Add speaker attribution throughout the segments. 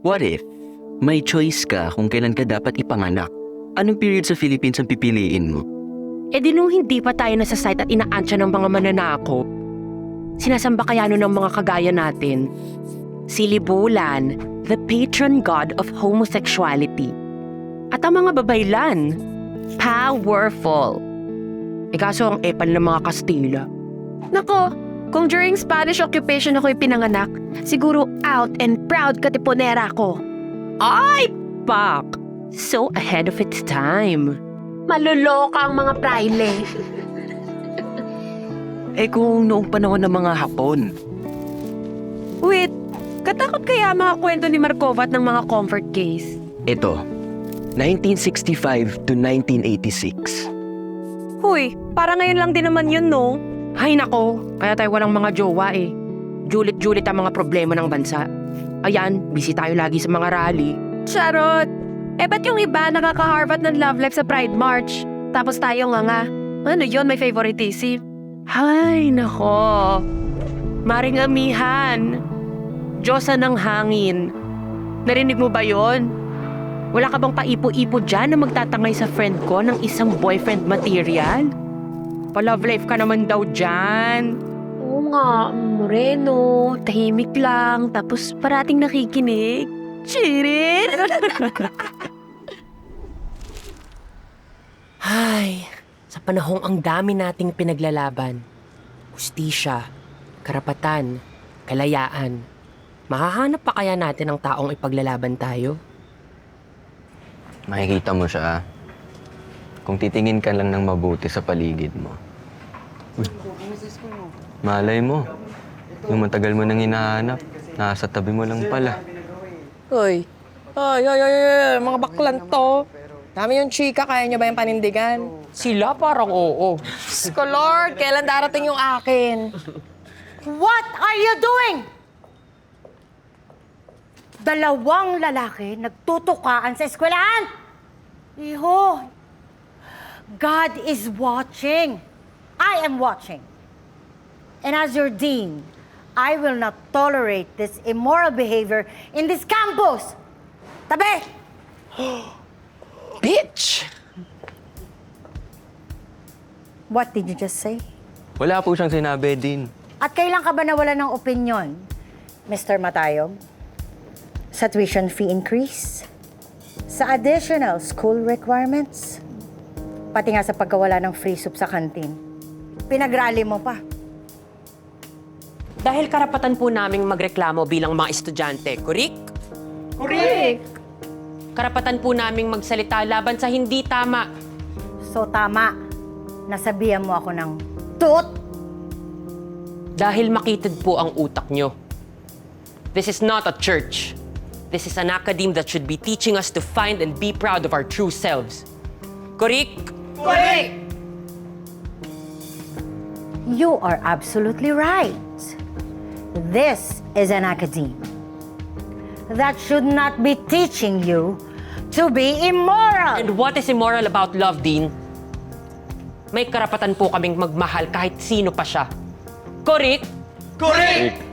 Speaker 1: What if may choice ka kung kailan ka dapat ipanganak? Anong period sa Philippines ang pipiliin mo?
Speaker 2: E di nung hindi pa tayo nasa site at inaantya ng mga mananakop, sinasamba kaya nun ng mga kagaya natin, si Libulan, the patron god of homosexuality. At ang mga babaylan, powerful. E kaso ang epal ng mga Kastila. Nako, kung during Spanish occupation ako'y pinanganak, siguro out and proud katipunera ko. Ay, pak! So ahead of its time. Maluloka ang mga praile.
Speaker 1: Kung noong panahon ng mga Hapon.
Speaker 2: Wait, katakot kaya mga kwento ni Markova at ng mga comfort case?
Speaker 1: Ito, 1965 to 1986.
Speaker 2: Huy, para ngayon lang din naman yun, no? Hay nako, kaya tayo walang mga jowa eh. Julit-julit ang mga problema ng bansa. Ayan, busy tayo lagi sa mga rally. Charot! Ba't yung iba nakaka-harvest ng love life sa Pride March? Tapos tayo nga. Ano yun, may favoritism? Hay nako. Maring amihan. Diyosa ng hangin. Narinig mo ba yon? Wala ka bang paipo-ipo dyan na magtatangay sa friend ko ng isang boyfriend material? Pa-love life ka naman daw dyan. Oo nga, moreno, tahimik lang, tapos parating nakikinig. Chirit! Ay, sa panahong ang dami nating pinaglalaban, hustisya, karapatan, kalayaan, mahahanap pa kaya natin ang taong ipaglalaban tayo?
Speaker 1: Makikita mo siya, kung titingin ka lang ng mabuti sa paligid mo. Malay mo, yung matagal mo nang hinahanap, nasa tabi mo lang pala.
Speaker 3: Hoy, mga baklan to. Dami yung chika, kaya niyo ba yung panindigan?
Speaker 2: Sila parang oo.
Speaker 3: Sko Lord, kailan darating yung akin?
Speaker 4: What are you doing? Dalawang lalaki nagtutukaan sa eskwelahan. Iho, God is watching. I am watching. And as your dean, I will not tolerate this immoral behavior in this campus. Tabi!
Speaker 3: Bitch!
Speaker 4: What did you just say?
Speaker 1: Wala po siyang sinabi din.
Speaker 4: At kailan ka ba nawala ng opinion, Mr. Matayog? Sa tuition fee increase? Sa additional school requirements? Pati nga sa pagkawala ng free soup sa kantin. Pinagrally mo pa.
Speaker 2: Dahil karapatan po naming magreklamo bilang mga estudyante, kurik?
Speaker 3: Correct!
Speaker 2: Karapatan po naming magsalita laban sa hindi tama.
Speaker 4: So tama, nasabihan mo ako ng tut.
Speaker 2: Dahil makitid po ang utak nyo. This is not a church. This is an academe that should be teaching us to find and be proud of our true selves. Kurik?
Speaker 3: Correct!
Speaker 4: You are absolutely right. This is an academe that should not be teaching you to be immoral.
Speaker 2: And what is immoral about love, Dean? May karapatan po kaming magmahal kahit sino pa siya. Kurik?
Speaker 3: Correct!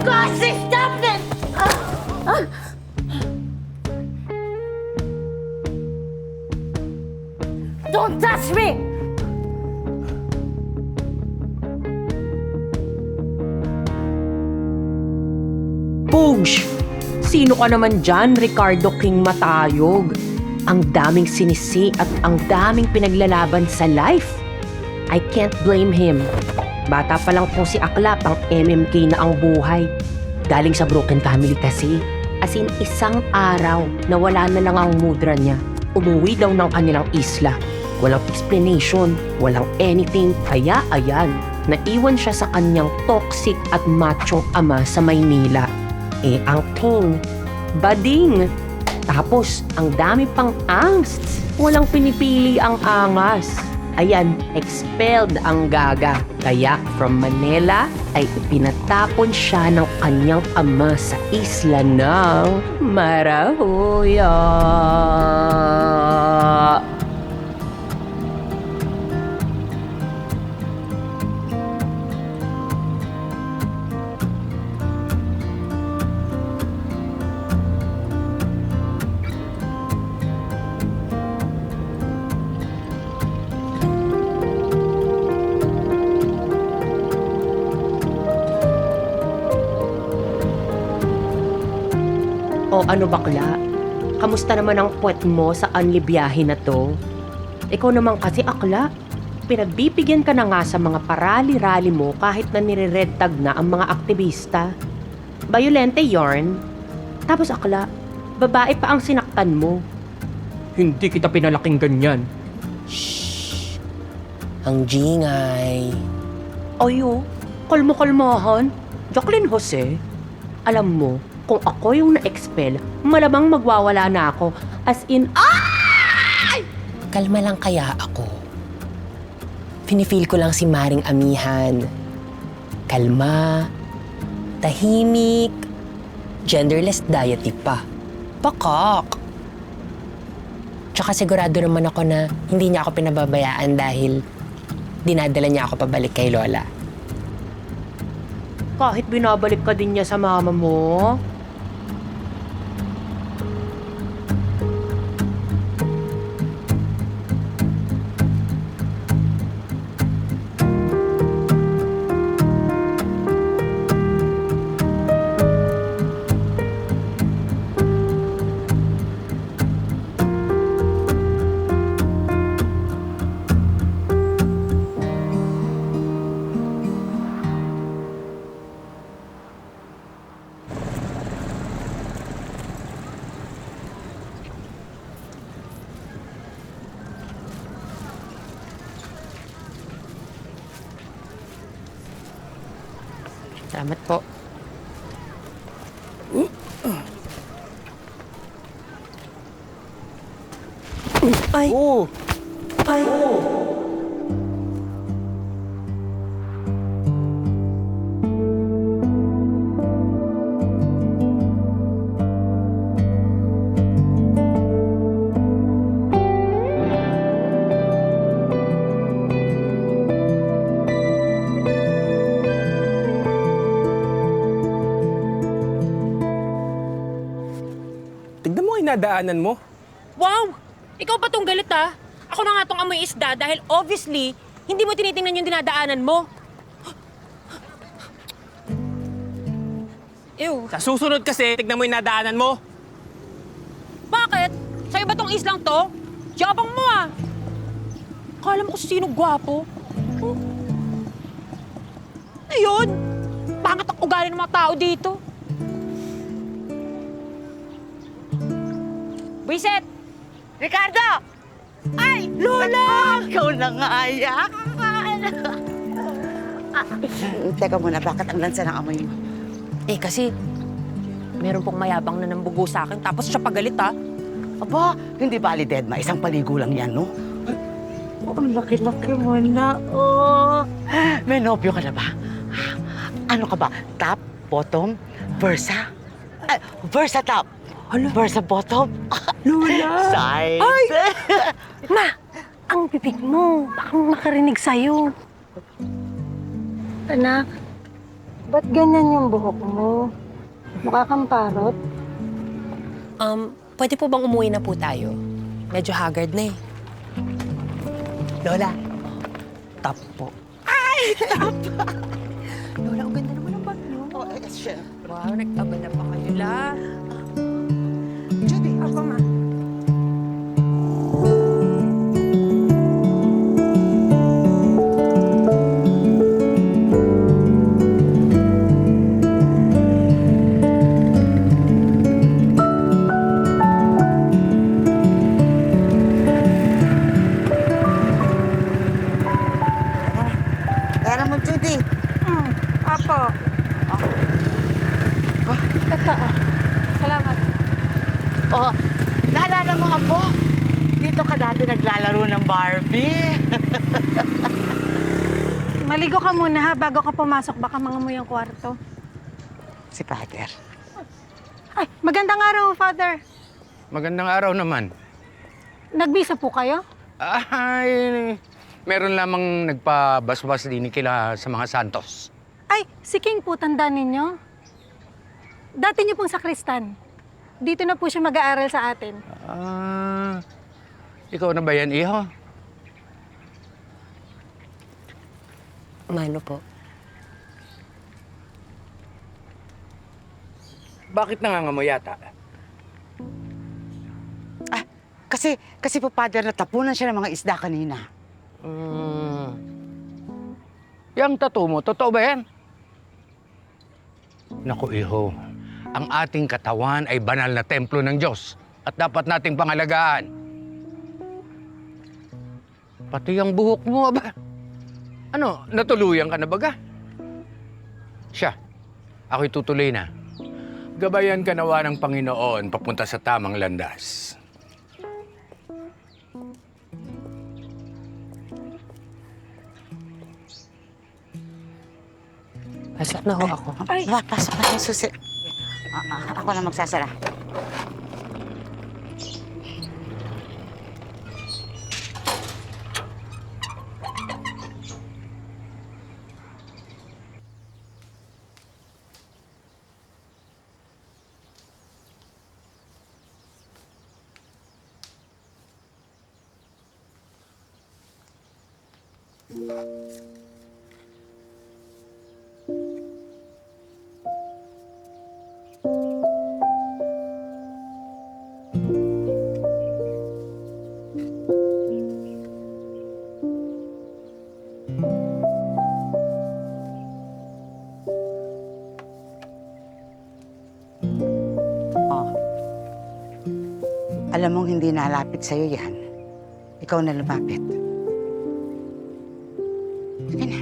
Speaker 4: God, stop it! Don't touch me!
Speaker 2: Push! Sino ka naman dyan, Ricardo King Matayog? Ang daming sinisi at ang daming pinaglalaban sa life. I can't blame him. Bata pa lang po si Akla, pang MMK na ang buhay. Galing sa broken family kasi. As in, isang araw na wala na lang ang mudra niya. Umuwi daw ng kanilang isla. Walang explanation, walang anything. Kaya ayan, naiwan siya sa kanyang toxic at machong ama sa Maynila. ang king, bading. Tapos, ang dami pang angst. Walang pinipili ang angas. Ayan, expelled ang gaga. Kaya from Manila ay ipinatapon siya ng kanyang ama sa isla ng Marahuya. O ano bakla? Kamusta naman ang puwet mo sa anlibiyahe na to? Ikaw naman kasi akla. Pinagbibigyan ka na nga sa mga parali-rali mo kahit na nire-red tag na ang mga aktivista. Bayolente yarn. Tapos akla, babae pa ang sinaktan mo. Hindi kita pinalaking ganyan.
Speaker 3: Ang jingay.
Speaker 2: Ayo, kalmo-kalmahan. Jacqueline Jose, alam mo, kung ako yung na-expel, malamang magwawala na ako. As in,
Speaker 3: Kalma lang kaya ako. Finifeel ko lang si Maring Amihan. Kalma, tahimik, genderless deity pa. Pakak. Tsaka sigurado naman ako na hindi niya ako pinababayaan dahil dinadala niya ako pabalik kay Lola.
Speaker 2: kahit binabalik ka din niya sa mama mo. Salamat po. Ay!
Speaker 3: Oh!
Speaker 2: Ay!
Speaker 5: Tignan mo, inadaanan mo.
Speaker 6: Wow! Ikaw pa tong galit ha? Ako na nga tong amoy isda dahil obviously, hindi mo tinitingnan yung dinadaanan mo. Ew,
Speaker 5: Sa susunod kasi, tignan mo yung nadaanan mo.
Speaker 6: bakit? Sa'yo ba tong islang to? Yabang mo ah! Kala mo kung sino gwapo. Oh. Ayun! Pangit ang ugali ng mga tao dito. Buiset!
Speaker 4: Ricardo!
Speaker 6: Ay! Lola!
Speaker 7: Ikaw na nga, ayak. Teka muna, bakit ang lansa ng amoy mo?
Speaker 6: Eh kasi, meron pong mayabang na nambugo sa akin tapos siya pagalit ha.
Speaker 7: Aba, hindi bali dead ma. Isang paligo lang yan, no? Oh, ang laki-laki mo na. Oh. May nobyo ka na ba? Ano ka ba? Top, bottom, versa? Versa top. Versa bottom.
Speaker 6: Lola!
Speaker 7: Side.
Speaker 6: Ay! Ma, ang bibig mo. Baka makarinig sa'yo.
Speaker 8: Anak, ba't ganyan yung buhok mo? Mukha kang parot.
Speaker 3: Pwede po bang umuwi na po tayo? Medyo haggard na eh.
Speaker 7: Lola, top po.
Speaker 3: Lola, ang ganda naman ng bag niyo.
Speaker 7: Oh, siya.
Speaker 3: Wow, nagtaba na pa kayo la.
Speaker 7: Judy,
Speaker 3: Ako ma.
Speaker 7: Kaya naman, Judy.
Speaker 8: Apo. Ito, Salamat.
Speaker 7: Oh, naalala mo, Apo? Dito ka dati naglalaro ng Barbie.
Speaker 8: Maligo ka muna ha, bago ka pumasok. Baka mangamoy ang kwarto.
Speaker 7: Si Father.
Speaker 8: Ay, magandang araw, Father.
Speaker 9: Magandang araw naman.
Speaker 8: Nagbisa po kayo?
Speaker 9: Ay, meron lamang nagpabasbas din kila sa mga santos.
Speaker 8: Ay, si King po, tandaan ninyo. Dati niyo pong sakristan. Dito na po siya mag-aaral sa atin.
Speaker 9: Ikaw na ba yan, iho?
Speaker 3: Mano po?
Speaker 9: Bakit nangangamoy yata?
Speaker 7: Kasi po, Father, natapunan siya ng mga isda kanina.
Speaker 9: Yang tattoo mo, totoo ba yan? Naku, iho. Ang ating katawan ay banal na templo ng Diyos at dapat nating pangalagaan. Pati ang buhok mo, aba. Ano, natuluyan ka na baga? Siya, ako'y tutuloy na. Gabayan ka nawa ng Panginoon papunta sa tamang landas.
Speaker 3: Pasok na ho ako.
Speaker 7: Ay, pasok na yung susi. Ako na magsasara. Alam mong hindi nalapit sa'yo yan. Ikaw na lumapit. Sige na.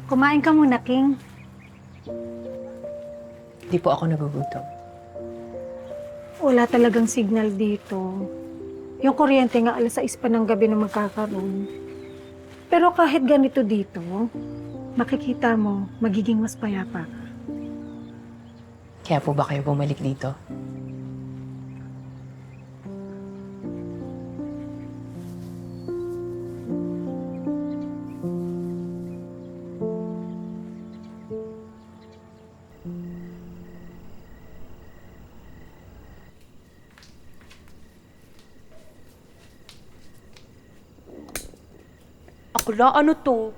Speaker 8: Kumain ka muna, King.
Speaker 3: Di po ako nagugutom.
Speaker 8: Wala talagang signal dito. Yung kuryente nga alas 6 pa ng gabi na magkakaroon. Pero kahit ganito dito, makikita mo, magiging mas payapa ka.
Speaker 3: Kaya po ba kayo bumalik dito?
Speaker 2: Akla, ano to?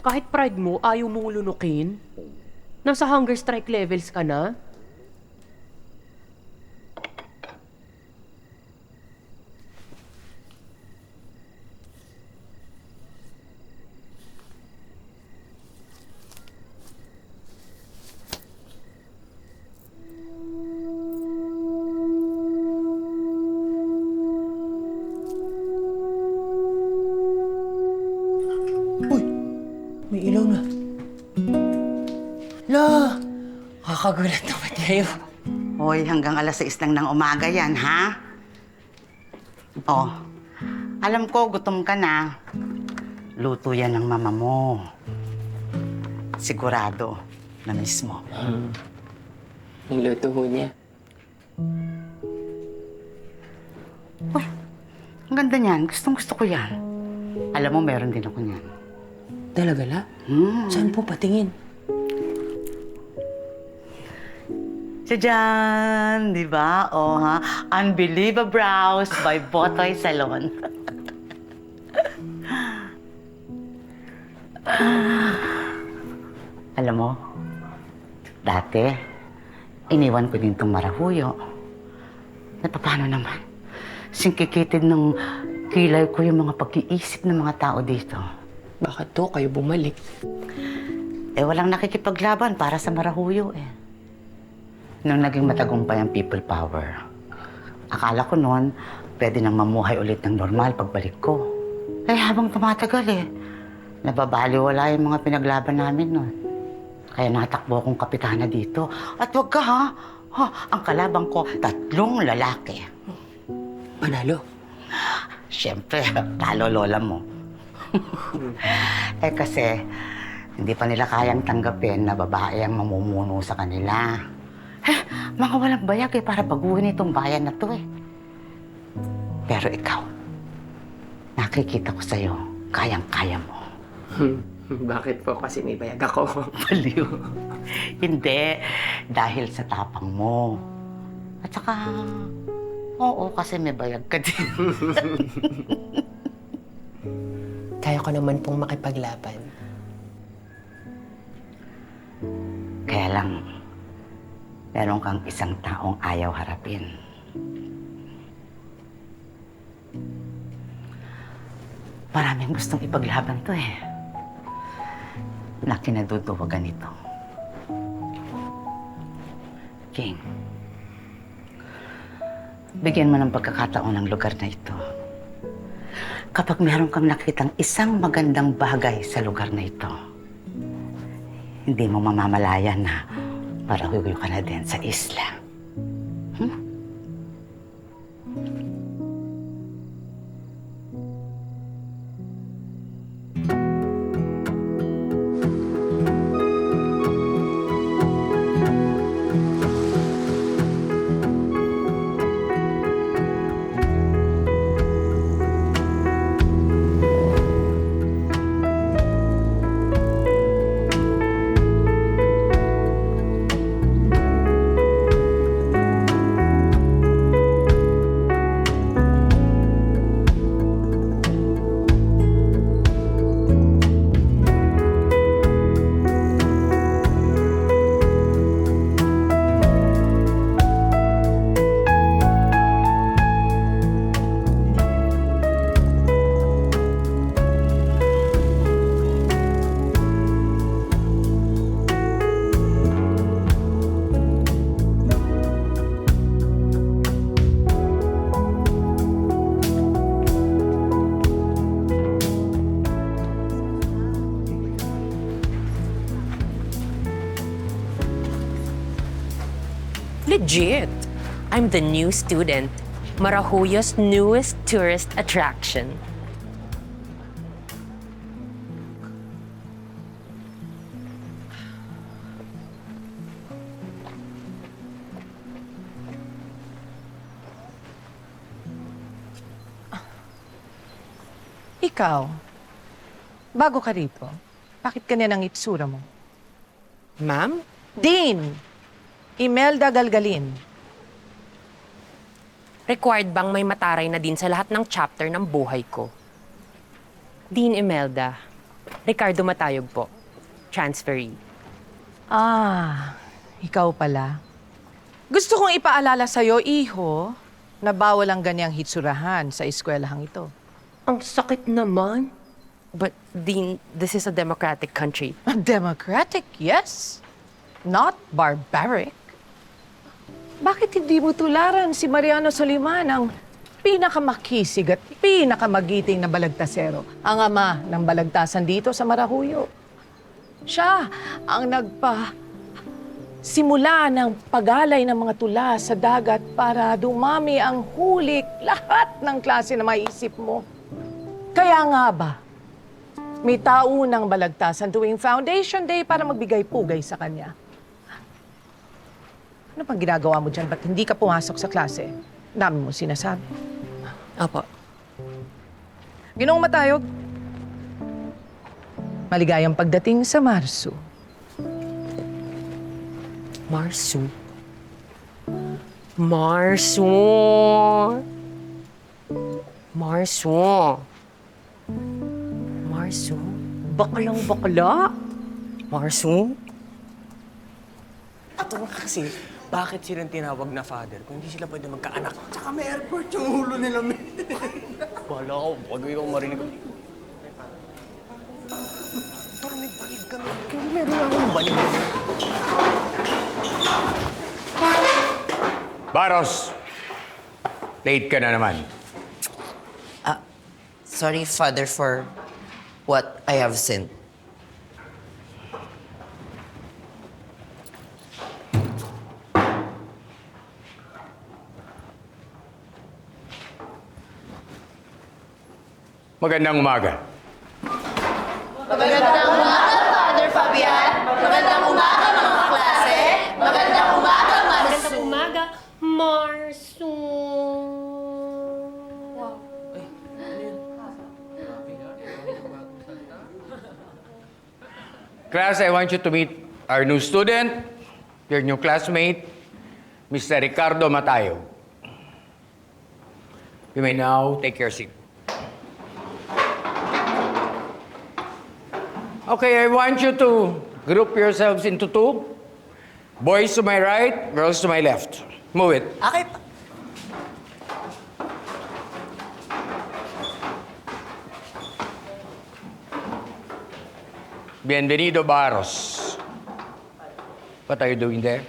Speaker 2: Kahit pride mo, ayaw mong lunukin? Nasa hunger strike levels ka na?
Speaker 3: May ilaw na. La! Kakagulat naman kayo.
Speaker 7: Hoy, hanggang alas 6 lang ng umaga yan, ha? Oh, alam ko, gutom ka na. Luto yan ng mama mo. Sigurado na mismo.
Speaker 3: Ang luto ho niya.
Speaker 7: Uy, ang ganda niyan. Gustong-gusto ko yan. Alam mo, meron din ako niyan.
Speaker 3: Talaga la?
Speaker 7: Hmm.
Speaker 3: Saan po patingin?
Speaker 7: Siya dyan, di ba? O ha? Unbelievable Brows by Botoy Salon. Alam mo, dati, iniwan ko din itong marahuyo. Paano naman? Singkikitid ng kilay ko yung mga pag-iisip ng mga tao dito.
Speaker 3: Bakit to kayo bumalik?
Speaker 7: Eh, walang nakikipaglaban para sa marahuyo eh. Nung naging matagumpay ang people power, Akala ko noon, pwede nang mamuhay ulit ng normal pagbalik ko. Eh, habang tumatagal nababaliwala yung mga pinaglaban namin noon. Kaya natakbo akong kapitana dito. At wag ka ha, ang kalabang ko, 3 lalaki.
Speaker 3: Panalo.
Speaker 7: Siyempre, talo lola mo. Kasi, hindi pa nila kayang tanggapin na babae ang mamumuno sa kanila. Mga walang bayag para baguhin itong bayan na to Pero ikaw, nakikita ko sa'yo, kayang-kaya mo.
Speaker 3: Bakit po? Kasi may bayag ako.
Speaker 7: Baliw. Hindi, dahil sa tapang mo. At saka, oo, kasi may bayag ka din.
Speaker 3: Kaya ko naman pong makipaglaban.
Speaker 7: Kaya lang, meron kang isang taong ayaw harapin. Maraming gustong ipaglaban to na kinaduduwagan ito. King, bigyan mo ng pagkakataon ng lugar na ito. Kapag meron kang nakitang isang magandang bagay sa lugar na ito, hindi mo mamamalayan na parahuyo ka na din sa isla.
Speaker 2: Legit. I'm the new student. Marahuyo's newest tourist attraction.
Speaker 10: Ikaw, bago ka rito, bakit ganyan ang itsura mo?
Speaker 2: Ma'am?
Speaker 10: Dean! Imelda Galgalin.
Speaker 2: Required bang may mataray na din sa lahat ng chapter ng buhay ko? Dean Imelda. Ricardo Matayog po. Transferee.
Speaker 10: Ah, ikaw pala. Gusto kong ipaalala sa'yo, iho, na bawal ang ganyang hitsurahan sa eskwelahang ito.
Speaker 2: Ang sakit naman. But, Dean, this is a democratic country.
Speaker 10: Democratic, yes. Not barbaric. Bakit hindi mo tularan si Mariano Soliman, ang pinakamakisig at pinakamagiting na balagtasero, ang ama ng balagtasan dito sa Marahuyo? Siya ang simula ng pagalay ng mga tula sa dagat para dumami ang hulik lahat ng klase na maisip mo. Kaya nga ba, may taunang balagtasan tuwing Foundation Day para magbigay pugay sa kanya. Ano pang ginagawa mo dyan? Ba't hindi ka pumasok sa klase? Dami mo sinasabi.
Speaker 2: Opo.
Speaker 10: Ginoong Matayog, maligayang pagdating sa Marso.
Speaker 2: Marso. Marso. Marso. Marso. Bakalang bakla. Marso.
Speaker 5: Ato kasi, bakit silang tinawag na father kung hindi sila pwede magkaanak? Tsaka may airport yung ulo nila, men. Bahala ko, wag ko marinig. Tara, may balig kami. Kaya meron akong balig.
Speaker 9: Baros! Late ka na naman.
Speaker 11: Sorry, Father, for what I have sinned.
Speaker 9: Magandang umaga. Class, I want you to meet our new student, your new classmate, Mr. Ricardo Matayo. You may now take your seat. Okay, I want you to group yourselves into two. Boys to my right, girls to my left. Move it.
Speaker 11: Okay.
Speaker 9: Bienvenido, Barros. What are you doing there?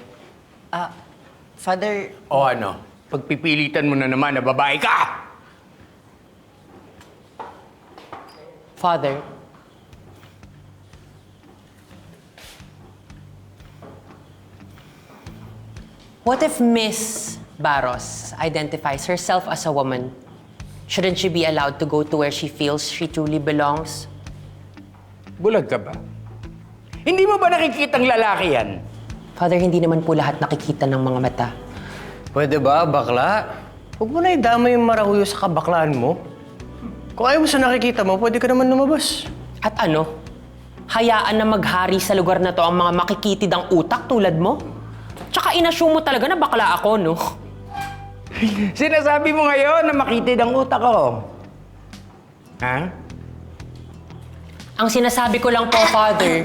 Speaker 11: Father,
Speaker 9: O ano? Pagpipilitan mo na naman na babae ka!
Speaker 3: Father, what if Miss Barros identifies herself as a woman? Shouldn't she be allowed to go to where she feels she truly belongs?
Speaker 9: Bulag ka ba? Hindi mo ba nakikitang lalaki yan?
Speaker 3: Father, hindi naman po lahat nakikita ng mga mata.
Speaker 5: Pwede ba, bakla? Huwag mo na idamay yung marahuyo sa kabaklaan mo. Kung ayaw mo sa nakikita mo, pwede ka naman lumabas.
Speaker 3: At ano? Hayaan na maghari sa lugar na to ang mga makikitid ang utak tulad mo? Tsaka inassume mo talaga na bakla ako, no?
Speaker 9: Sinasabi mo ngayon na makitid ang utak ko. Ha?
Speaker 3: Ang sinasabi ko lang po, Father,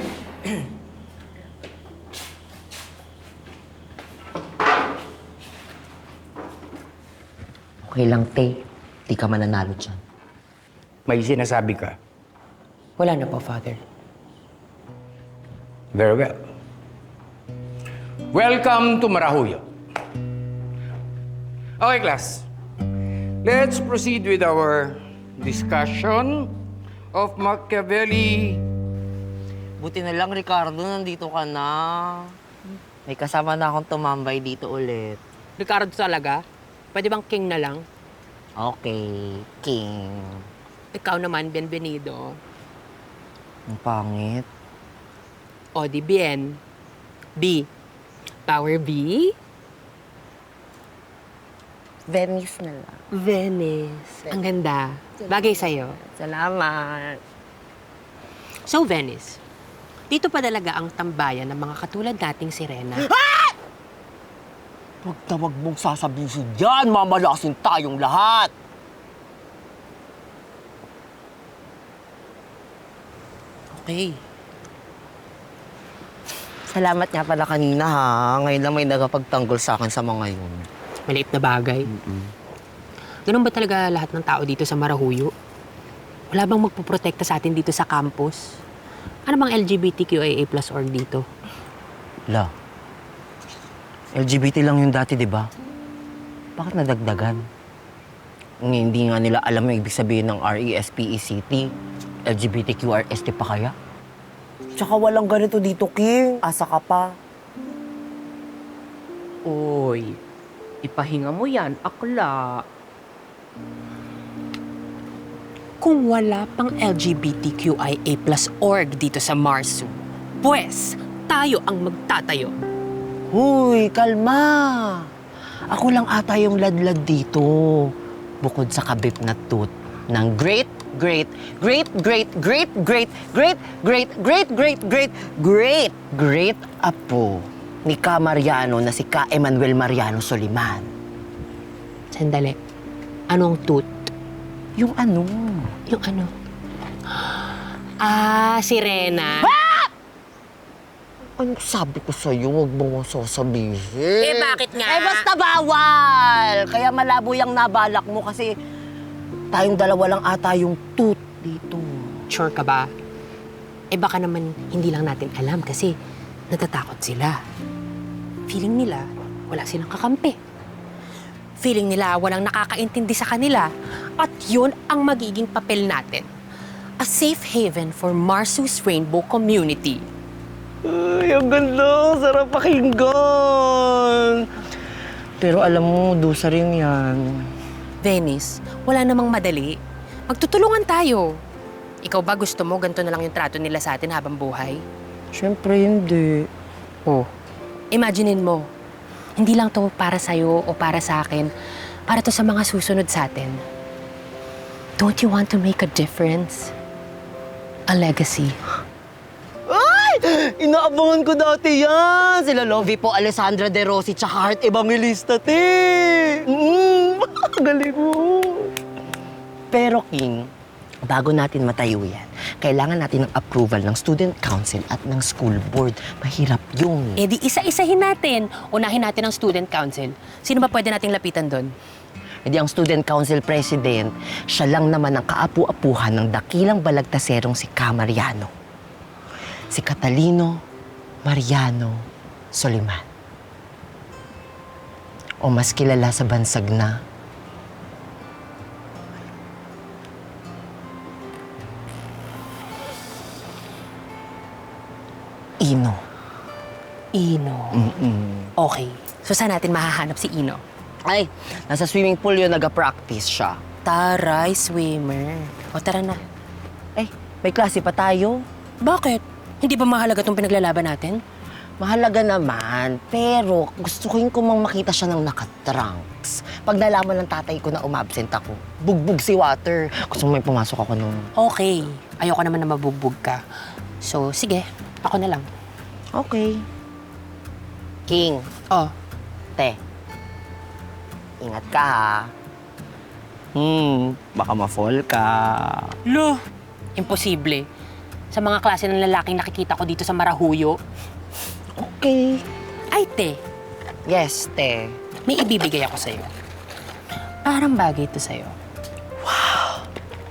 Speaker 11: okay lang, Te. Di ka mananalo dyan.
Speaker 9: May sinasabi ka.
Speaker 3: wala na po, Father.
Speaker 9: Very well. Welcome to Marahuyo. Okay, class. Let's proceed with our discussion of Machiavelli.
Speaker 11: Buti na lang, Ricardo, nandito ka na. May kasama na akong tumambay dito ulit.
Speaker 2: Ricardo talaga? Pwede bang king na lang?
Speaker 11: Okay, King.
Speaker 2: Ikaw naman, Bienvenido.
Speaker 11: Ang pangit.
Speaker 2: O di bien. B. Power B?
Speaker 11: Venice na lang.
Speaker 2: Venice. Ang ganda. Bagay sa'yo.
Speaker 11: Salamat.
Speaker 2: So, Venice, dito pa talaga ang tambayan ng mga katulad nating sirena.
Speaker 11: Huwag na wag mong sasabihin dyan. Mamalasin tayong lahat. Okay. Salamat nga pala kanina, ha. Ngayon lang may nagapagtanggol sa akin sa mga yun.
Speaker 2: Maliit na bagay. Ganun ba talaga lahat ng tao dito sa Marahuyo? Wala bang magpuprotekta sa atin dito sa campus? Ano bang LGBTQIA+ org dito?
Speaker 11: La, LGBT lang yung dati, di ba? Bakit nadagdagan? Hindi nga nila alam yung ibig sabihin ng RESPECT. LGBTQRST pa kaya? Tsaka walang ganito dito, King. Asa ka pa.
Speaker 2: Uy, ipahinga mo yan, akla. Kung wala pang LGBTQIA+ org dito sa Marsu, pues, tayo ang magtatayo.
Speaker 11: Huy, kalma. Ako lang ata yung ladlad dito. Bukod sa kabit na tooth ng great apo ni Ka Mariano na si Ka Emmanuel Mariano Soliman.
Speaker 2: Sandali, anong toot?
Speaker 11: Yung ano?
Speaker 2: Yung ano? Ah, sirena.
Speaker 11: Ano sabi ko sa'yo? Huwag mo nga sasabihin.
Speaker 2: Eh, bakit nga?
Speaker 11: Eh, basta bawal! Kaya malabo yung nabalak mo kasi tayong dalawa lang ata yung tooth dito.
Speaker 2: Sure ka ba? Eh, baka naman hindi lang natin alam kasi natatakot sila. Feeling nila, wala silang kakampi. Feeling nila walang nakakaintindi sa kanila. At yun ang magiging papel natin. A safe haven for Marsu's Rainbow Community.
Speaker 11: Ay, ang ganda. Sarap pakinggan. Pero alam mo, dusa rin yan.
Speaker 2: Venice, wala namang madali. Magtutulungan tayo. Ikaw ba gusto mo ganito na lang yung trato nila sa atin habang buhay?
Speaker 11: Siyempre, hindi.
Speaker 2: Oh, imaginein mo. Hindi lang to para sa'yo o para sa akin. Para to sa mga susunod sa atin. Don't you want to make a difference? A legacy.
Speaker 11: Inaabangan ko dati yan. Sila Lovie po, Alessandra De Rossi, tsaka Heart Evangelista, te. Galing mo. Pero, King, bago natin matayo yan, kailangan natin ng approval ng student council at ng school board. Mahirap yun.
Speaker 2: Eh di isa-isahin natin. Unahin natin ang student council. Sino ba pwede nating lapitan doon?
Speaker 11: E di ang student council president, siya lang naman ang kaapu-apuhan ng dakilang balagtaserong si Mariano. Si Catalino Mariano Soliman. O mas kilala sa bansag na Ino.
Speaker 2: Ino. Okay. So saan natin mahahanap si Ino?
Speaker 11: Ay, nasa swimming pool yun, nag-practice siya.
Speaker 2: Taray, swimmer. O tara na.
Speaker 11: Ay, may klase pa tayo.
Speaker 2: Bakit? Hindi ba mahalaga itong pinaglalaban natin?
Speaker 11: Mahalaga naman, pero gusto ko yung kumang makita siya ng nakatrunks. Pag nalaman ng tatay ko na umabsent ako, bugbog si Water. Gusto mo may pumasok ako nung...
Speaker 2: Okay. Ayoko naman na mabugbog ka. So, sige. Ako na lang.
Speaker 11: Okay. King,
Speaker 2: Oh,
Speaker 11: te. Ingat ka, ha? Baka ma-fall ka.
Speaker 2: lo. Imposible. Sa mga klase ng lalaking nakikita ko dito sa Marahuyo.
Speaker 11: Okay.
Speaker 2: Ay, te.
Speaker 11: Yes, te.
Speaker 2: May ibibigay ako sa'yo. Parang bagay ito sa'yo.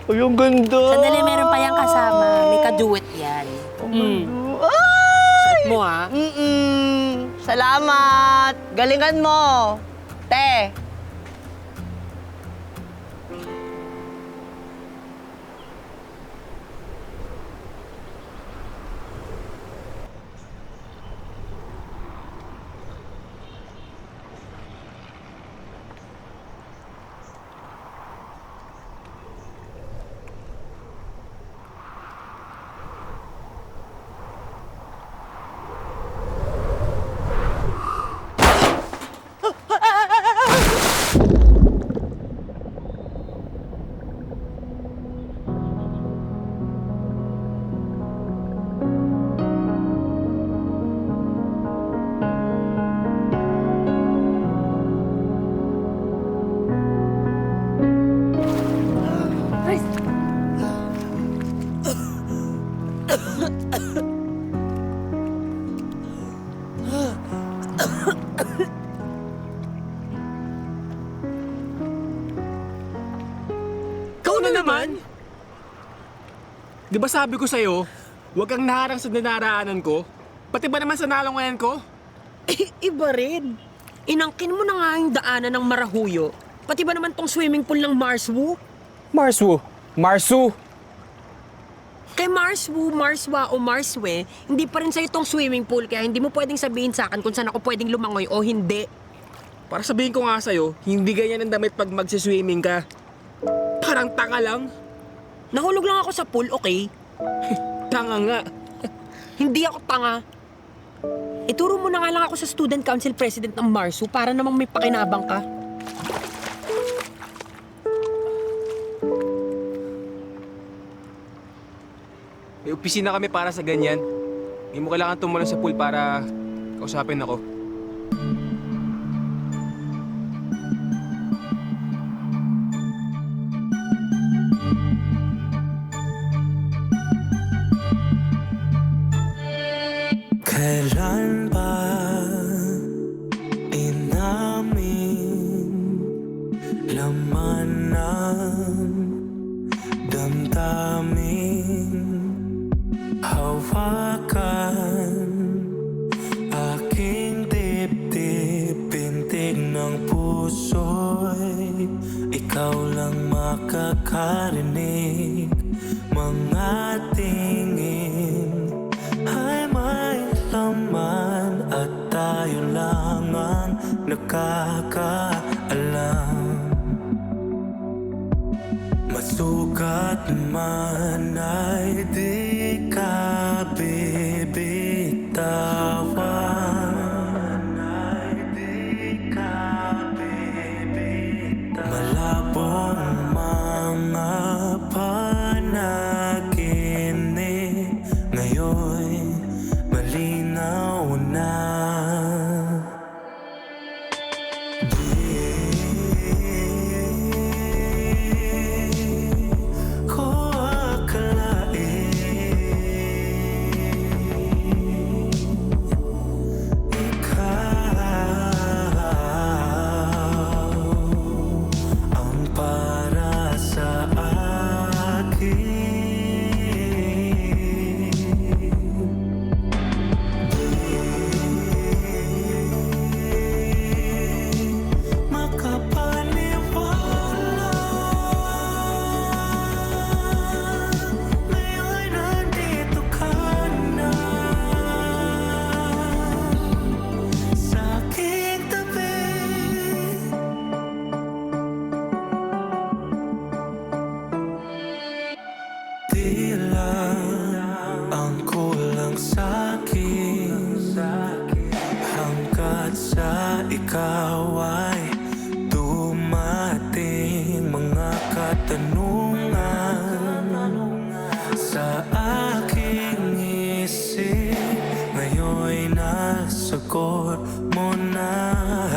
Speaker 11: Ay, ang ganda.
Speaker 2: Sandali, meron pa yung kasama. May kaduet yan. Suot mo, ha?
Speaker 11: Salamat. Galingan mo. Te.
Speaker 5: Ikaw na naman! Di ba sabi ko sa'yo, huwag kang naharang sa dinaraanan ko? Pati ba naman sa nalungayan ko?
Speaker 2: Iba rin. Inangkin mo na nga yung daanan ng Marahuyo. Pati ba naman tong swimming pool ng Marswu?
Speaker 5: Marsu! Marsu!
Speaker 2: Kay Marswu, Marswa o Marswe, hindi pa rin sa'yo tong swimming pool kaya hindi mo pwedeng sabihin sa akin kung saan ako pwedeng lumangoy o hindi.
Speaker 5: Para sabihin ko nga sa'yo, hindi ganyan ang damit pag magsiswimming ka. Parang tanga lang.
Speaker 2: Nahulog lang ako sa pool, okay?
Speaker 5: Tanga nga.
Speaker 2: Hindi ako tanga. Ituro mo na nga lang ako sa student council president ng Marsu para namang may pakinabang ka.
Speaker 5: May opisina kami para sa ganyan. Hindi mo kailangan tumulong sa pool para kausapin ako.
Speaker 12: Kailan ba inamin laman ng damdamin? Hawakan aking dibdib, pintig ng puso makarinig. Mga tingin ay may laman at tayo lang ang nakakaalam. Masukat man ay di ka bibitawan. Malabong mga panaginip ngayon malinaw na. Ang kulang sa'kin hanggat sa ikaw ay dumating. Mga katanungan sa aking isip ngayon'y nasagot mo na.